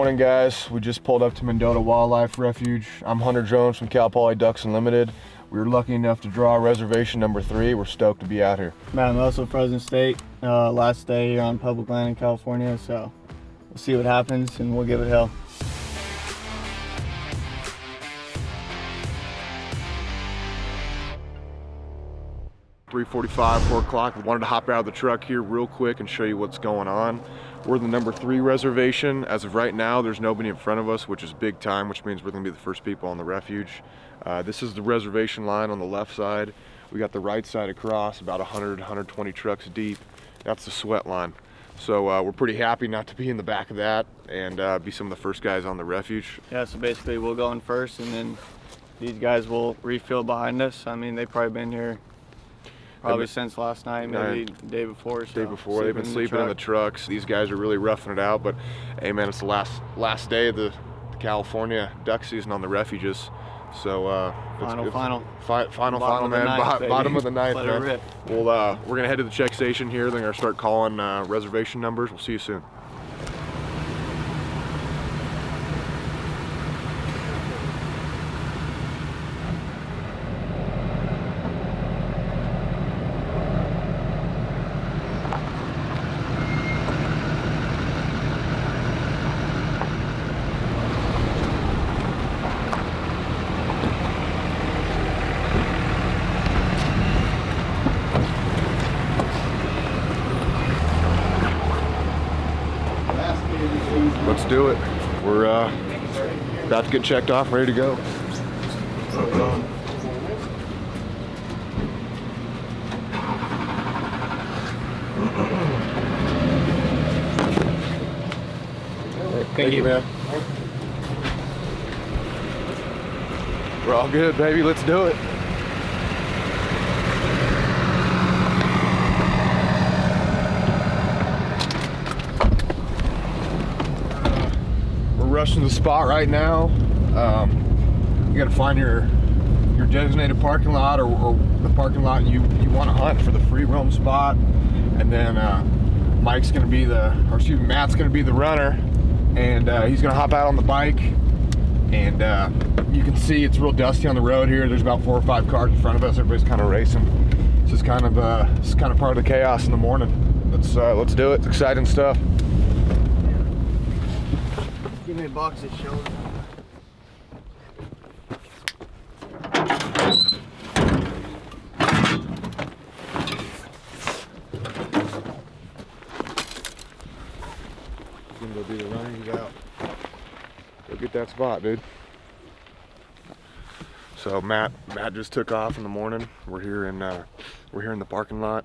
morning, guys. We just pulled up to Mendota Wildlife Refuge. I'm Hunter Jones from Cal Poly Ducks Unlimited. We were lucky enough to draw reservation number 3. We're stoked to be out here. Matt Russell, Frozen State. Last day here on public land in California, so we'll see what happens and we'll give it hell. .45, 4 o'clock. We wanted to hop out of the truck here real quick and show you what's going on. We're the number 3 reservation. As of right now, there's nobody in front of us, which is big time, which means we're gonna be the first people on the refuge. This is the reservation line on the left side. We got the right side across, about 100, 120 trucks deep. That's the sweat line. So we're pretty happy not to be in the back of that and be some of the first guys on the refuge. Yeah, so basically we'll go in first and then these guys will refill behind us. I mean, they've probably been here since last night, maybe the day before. Day before, they've been sleeping in the trucks. These guys are really roughing it out, but hey man, it's the last day of the California duck season on the refuges. So final man, bottom of the ninth, man. We're gonna head to the check station here. Then we're gonna start calling reservation numbers. We'll see you soon. Let's do it. We're about to get checked off, ready to go. Thank you, man. We're all good, baby. Let's do it. Rushing the spot right now. You got to find your designated parking lot or the parking lot you want to hunt for the free roam spot, and then Matt's going to be the runner, and he's going to hop out on the bike. And you can see it's real dusty on the road here. There's about 4 or 5 cars in front of us. Everybody's kind of racing. This is kind of part of the chaos in the morning. Let's do it. It's exciting stuff. Give me a box of shells. You can go do the running. He's out. Go get that spot, dude. So Matt just took off in the morning. We're here in the parking lot.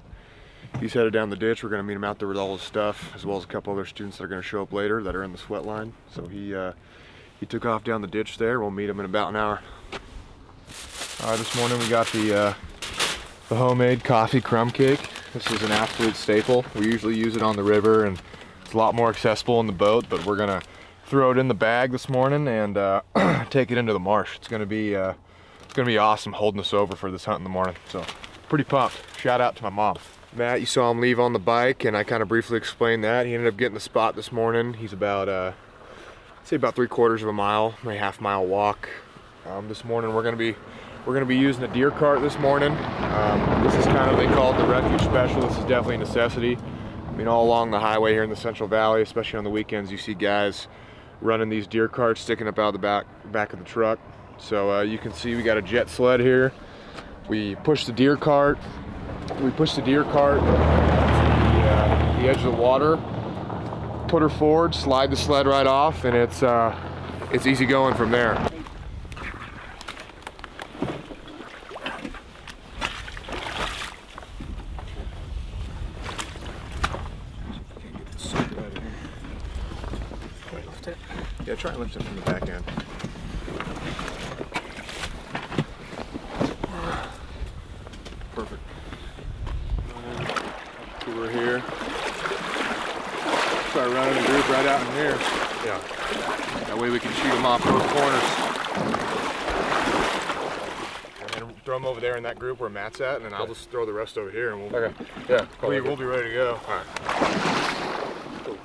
He's headed down the ditch. We're going to meet him out there with all his stuff, as well as a couple other students that are going to show up later that are in the sweat line. So he took off down the ditch there. We'll meet him in about an hour. All right, this morning we got the homemade coffee crumb cake. This is an absolute staple. We usually use it on the river, and it's a lot more accessible in the boat, but we're going to throw it in the bag this morning and take it into the marsh. It's going to be awesome holding us over for this hunt in the morning. So pretty pumped. Shout out to my mom. Matt, you saw him leave on the bike, and I kind of briefly explained that. He ended up getting the spot this morning. He's about, say about 3/4 of a mile, maybe half-mile walk. This morning we're gonna be using a deer cart this morning. This is kind of, they call it the refuge special. This is definitely a necessity. I mean, all along the highway here in the Central Valley, especially on the weekends, you see guys running these deer carts sticking up out of the back of the truck. So you can see we got a jet sled here. We push the deer cart. We push the deer cart to the edge of the water, put her forward, slide the sled right off, and it's easy going from there. Yeah, try and lift it from the back end. Perfect. We're here. Start running the group right out in here. Yeah. That way we can shoot them off those corners. And then throw them over there in that group where Matt's at, and then I'll just throw the rest over here, and we'll. Okay. Yeah. We'll be ready to go. All right. Cool.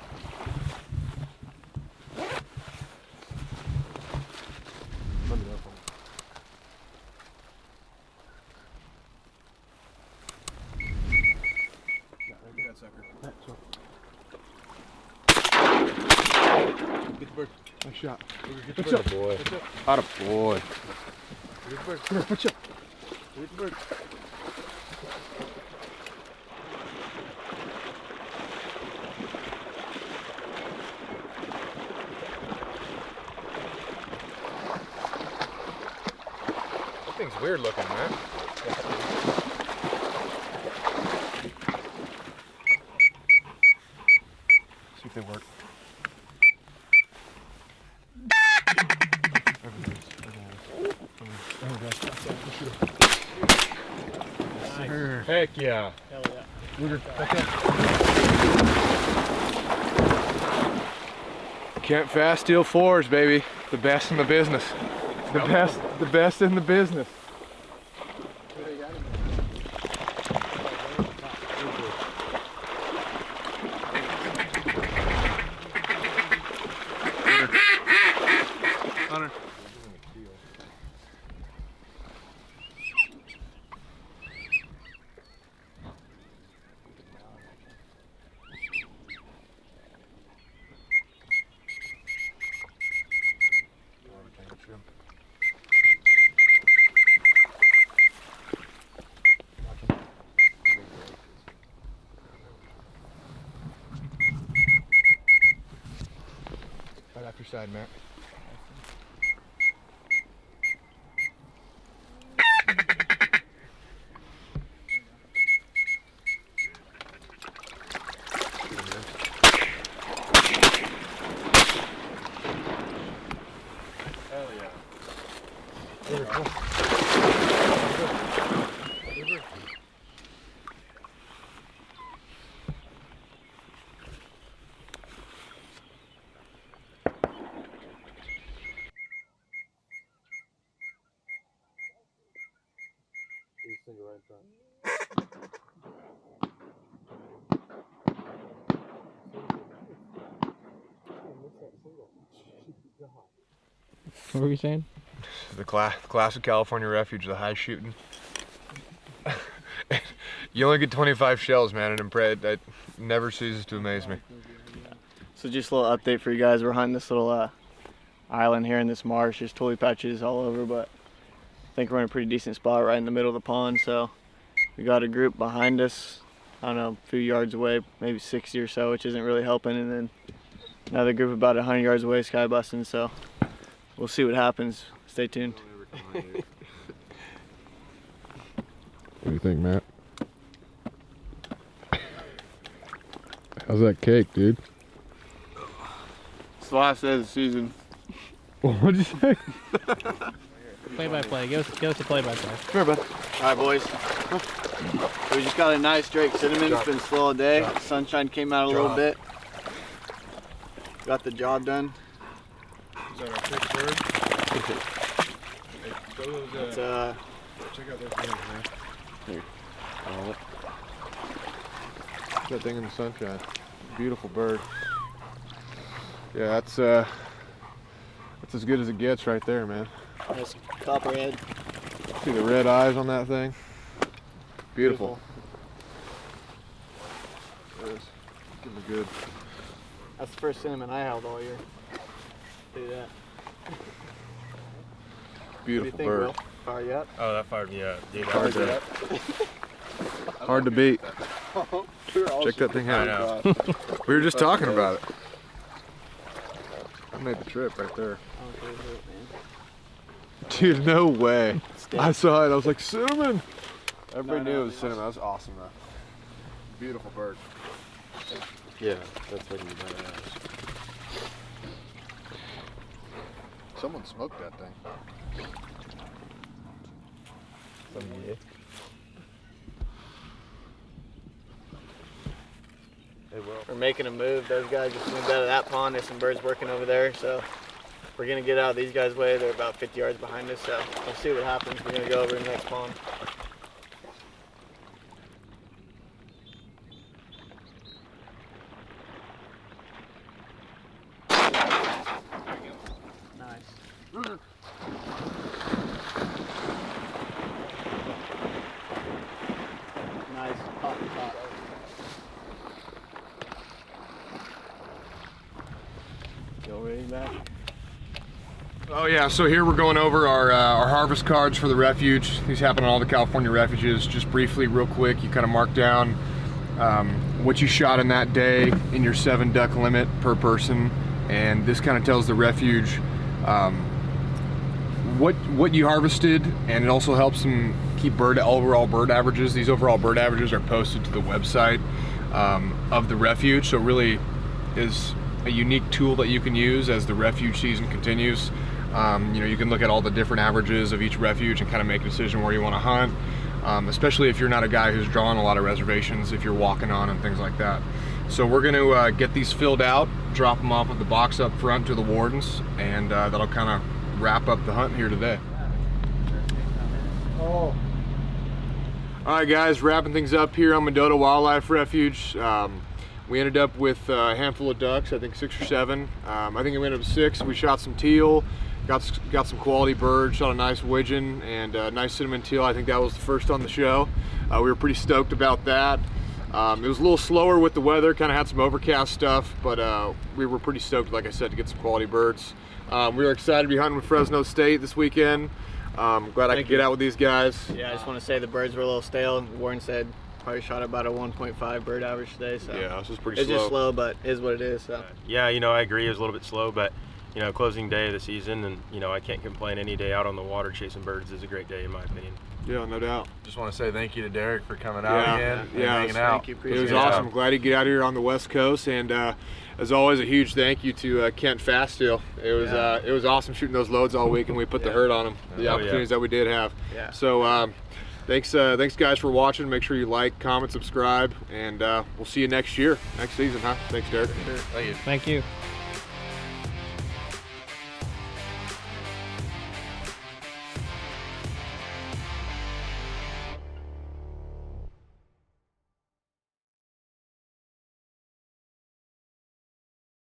Nice shot. Good up, boy. Atta boy. Come here, put you. That thing's weird looking, man. See if they work. Heck yeah. Hell yeah. Ruger, back up. Kent Fast Steel 4s, baby. The best in the business. The best in the business. Hunter. Right off your side, Matt. Hell yeah. Single right in front. What were you saying? The class of California Refuge, the high shooting. You only get 25 shells, man, and that never ceases to amaze me. So just a little update for you guys. We're hunting this little island here in this marsh. There's tulip patches all over, but I think we're in a pretty decent spot right in the middle of the pond. So we got a group behind us, I don't know, a few yards away, maybe 60 or so, which isn't really helping. And then another group about 100 yards away sky busting. So we'll see what happens. Stay tuned. What do you think, Matt? How's that cake, dude? It's the last day of the season. What'd you say? Play-by-play. Give us a play-by-play. Come here, bud. All right, boys. We just got a nice Drake cinnamon. It's been slow all day. Sunshine came out a little bit. Got the job done. Is that our big bird? It's, check out those things, man. Here. That thing in the sunshine. Beautiful bird. Yeah, that's as good as it gets right there, man. nice copperhead. See the red eyes on that thing? Beautiful. There it is. Give him a good. That's the first cinnamon I held all year. Do that. Beautiful what do you think, bird. Will? Fire you up? Oh, that fired me up. Dude, Hard to, hard to beat. Check that thing out. I know. We were just talking about it. I made the trip right there. Dude, no way. I saw it. I was like, cinnamon. Everybody knew it was cinnamon. That was awesome, though. Beautiful bird. Yeah, that's what you badass. Someone smoked that thing. Yeah. We're making a move. Those guys just moved out of that pond. There's some birds working over there, so we're gonna get out of these guys' way. They're about 50 yards behind us, so we'll see what happens. We're gonna go over to the next pond. Nice. Nice. Hot. Go ready back. Oh yeah, so here we're going over our harvest cards for the refuge. These happen on all the California refuges. Just briefly, real quick, you kind of mark down what you shot in that day in your 7 duck limit per person, and this kind of tells the refuge what you harvested, and it also helps them keep overall bird averages. These overall bird averages are posted to the website of the refuge, so it really is a unique tool that you can use as the refuge season continues. You know, you can look at all the different averages of each refuge and kind of make a decision where you want to hunt, especially if you're not a guy who's drawing a lot of reservations, if you're walking on and things like that. So we're going to get these filled out, drop them off at the box up front to the wardens, and that'll kind of wrap up the hunt here today. All right guys, wrapping things up here on Mendota Wildlife Refuge. We ended up with a handful of ducks, I think 6 or 7. I think we ended up with 6. We shot some teal, got some quality birds, shot a nice widgeon and a nice cinnamon teal. I think that was the first on the show. We were pretty stoked about that. It was a little slower with the weather, kind of had some overcast stuff, but we were pretty stoked, like I said, to get some quality birds. We were excited to be hunting with Fresno State this weekend. Glad I could get out with these guys. Yeah, I just want to say the birds were a little stale. Warren said probably shot about a 1.5 bird average today, so yeah, this was pretty slow. It's just slow, but it is what it is. So Yeah, you know, I agree. It was a little bit slow, but you know, closing day of the season, and you know, I can't complain. Any day out on the water chasing birds is a great day, in my opinion. Yeah, no doubt. Just want to say thank you to Derek for coming out again and hanging out. Thank you, It appreciate was it. awesome. Glad you get out here on the West Coast, and as always, a huge thank you to Kent Fasteel. It was awesome shooting those loads all week, and we put the hurt on them. The opportunities that we did have. Yeah. So thanks guys for watching. Make sure you like, comment, subscribe, and we'll see you next year, next season, huh? Thanks, Derek. Thank you. Thank you.